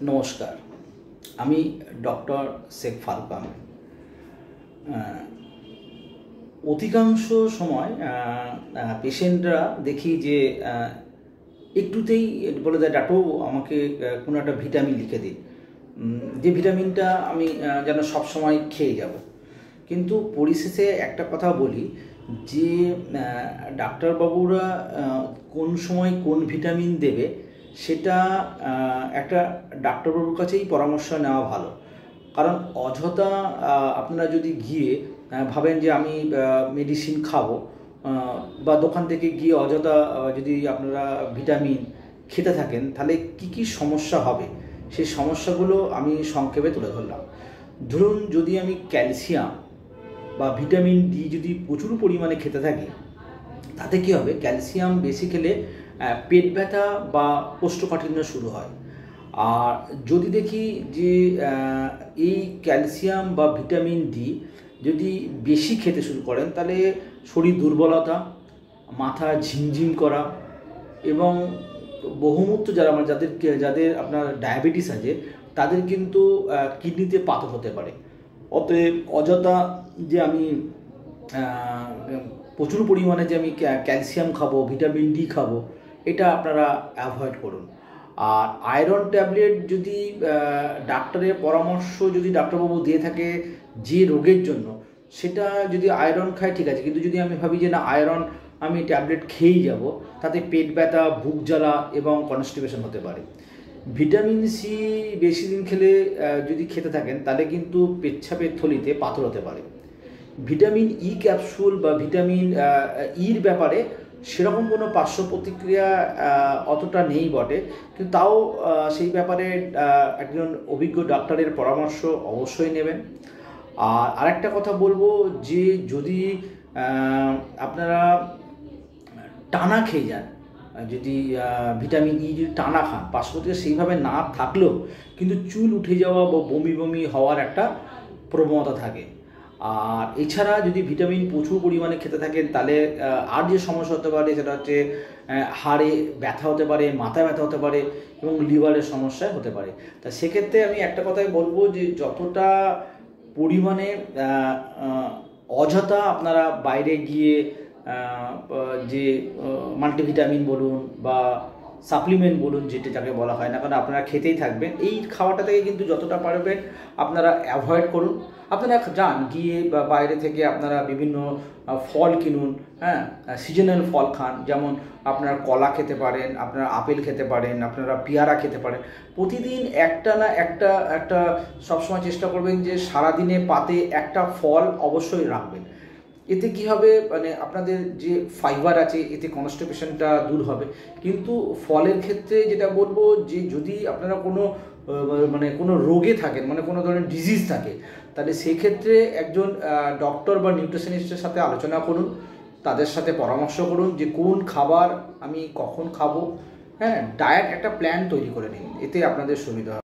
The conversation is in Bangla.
নমস্কার, আমি ডক্টর শেখ ফারুক আহমেদ। অধিকাংশ সময় পেশেন্টরা দেখি যে একটুতেই বলে দেয়, ডাক্তার আমাকে কোনো একটা ভিটামিন লিখে দিন, যে ভিটামিনটা আমি যেন সবসময় খেয়ে যাব। কিন্তু পরিশেষে একটা কথা বলি যে ডাক্তারবাবুরা কোন সময় কোন ভিটামিন দেবে সেটা একটা ডাক্তারবাবুর কাছেই পরামর্শ নেওয়া ভালো। কারণ অযথা আপনারা যদি গিয়ে ভাবেন যে আমি মেডিসিন খাবো, বা দোকান থেকে গিয়ে অযথা যদি আপনারা ভিটামিন খেতে থাকেন, তাহলে কি কি সমস্যা হবে সেই সমস্যাগুলো আমি সংক্ষেপে তুলে ধরলাম। ধরুন, যদি আমি ক্যালসিয়াম বা ভিটামিন ডি যদি প্রচুর পরিমাণে খেতে থাকি, তাতে কী হবে, ক্যালসিয়াম বেশি খেলে পেট ব্যথা বা কোষ্ঠকাঠিন্য শুরু হয়। আর যদি দেখি যে এই ক্যালসিয়াম বা ভিটামিন ডি যদি বেশি খেতে শুরু করেন, তাহলে শরীর দুর্বলতা, মাথা ঝিমঝিম করা এবং বহুমূত্র যাদের আপনার ডায়াবেটিস আছে, তাদের কিন্তু কিডনিতে পাথর হতে পারে। অতএব অযথা যে আমি প্রচুর পরিমাণে যে আমি ক্যালসিয়াম খাবো, ভিটামিন ডি খাবো, এটা আপনারা অ্যাভয়েড করুন। আর আয়রন ট্যাবলেট যদি ডাক্তারের পরামর্শ যদি ডাক্তারবাবু দিয়ে থাকে যে রোগের জন্য, সেটা যদি আয়রন খায় ঠিক আছে, কিন্তু যদি আমি ভাবি যে না, আয়রন আমি ট্যাবলেট খেয়েই যাব, তাতে পেট ব্যথা, বুক জ্বালা এবং কনস্টিপেশন হতে পারে। ভিটামিন সি বেশি দিন যদি খেতে থাকেন, তাহলে কিন্তু পেচ্ছাপের থলিতে পাথর হতে পারে। ভিটামিন ই ক্যাপসুল বা ভিটামিন ইর ব্যাপারে সেরকম কোনো পার্শ্ব প্রতিক্রিয়া অতটা নেই বটে, কিন্তু তাও সেই ব্যাপারে একজন অভিজ্ঞ ডাক্তারের পরামর্শ অবশ্যই নেবেন। আর আরেকটা কথা বলবো যে যদি আপনারা টানা খেয়ে যান, যদি ভিটামিন ই যদি টানা খান, পার্শ্ব প্রতিক্রিয়া সেইভাবে না থাকলেও কিন্তু চুল উঠে যাওয়া বা বমি বমি হওয়ার একটা প্রবণতা থাকে। আর এছাড়া যদি ভিটামিন প্রচুর পরিমাণে খেতে থাকেন, তাহলে আর যে সমস্যা হতে পারে সেটা হচ্ছে হাড়ে ব্যথা হতে পারে, মাথায় ব্যথা হতে পারে এবং লিভারের সমস্যা হতে পারে। তা সেক্ষেত্রে আমি একটা কথাই বলবো যে যতটা পরিমাণে অযথা আপনারা বাইরে গিয়ে যে মাল্টিভিটামিন বলুন বা সাপ্লিমেন্ট বলুন, যাকে বলা হয় না, কারণ আপনারা খেতেই থাকবেন, এই খাওয়াটা থেকে কিন্তু যতটা পারবেন আপনারা অ্যাভয়েড করুন। আপনারা যান গিয়ে বা বাইরে থেকে আপনারা বিভিন্ন ফল কিনুন, হ্যাঁ, সিজনাল ফল খান, যেমন আপনারা কলা খেতে পারেন, আপনারা আপেল খেতে পারেন, আপনারা পেয়ারা খেতে পারেন। প্রতিদিন একটা না একটা সবসময় চেষ্টা করবেন যে সারাদিনে পাতে একটা ফল অবশ্যই রাখবেন। এতে কি হবে, মানে আপনাদের যে ফাইবার আছে, এতে কনস্টিপেশনটা দূর হবে। কিন্তু ফলের ক্ষেত্রে যেটা বলবো যে যদি আপনারা কোনো রোগে থাকেন, মানে কোনো ধরনের ডিজিজ থাকে, তাহলে সেক্ষেত্রে একজন ডক্টর বা নিউট্রিশনিস্টের সাথে আলোচনা করুন, তাদের সাথে পরামর্শ করুন যে কোন খাবার আমি কখন খাবো। হ্যাঁ, ডায়েট একটা প্ল্যান তৈরি করে নিন, এতে আপনাদের সুবিধা হবে।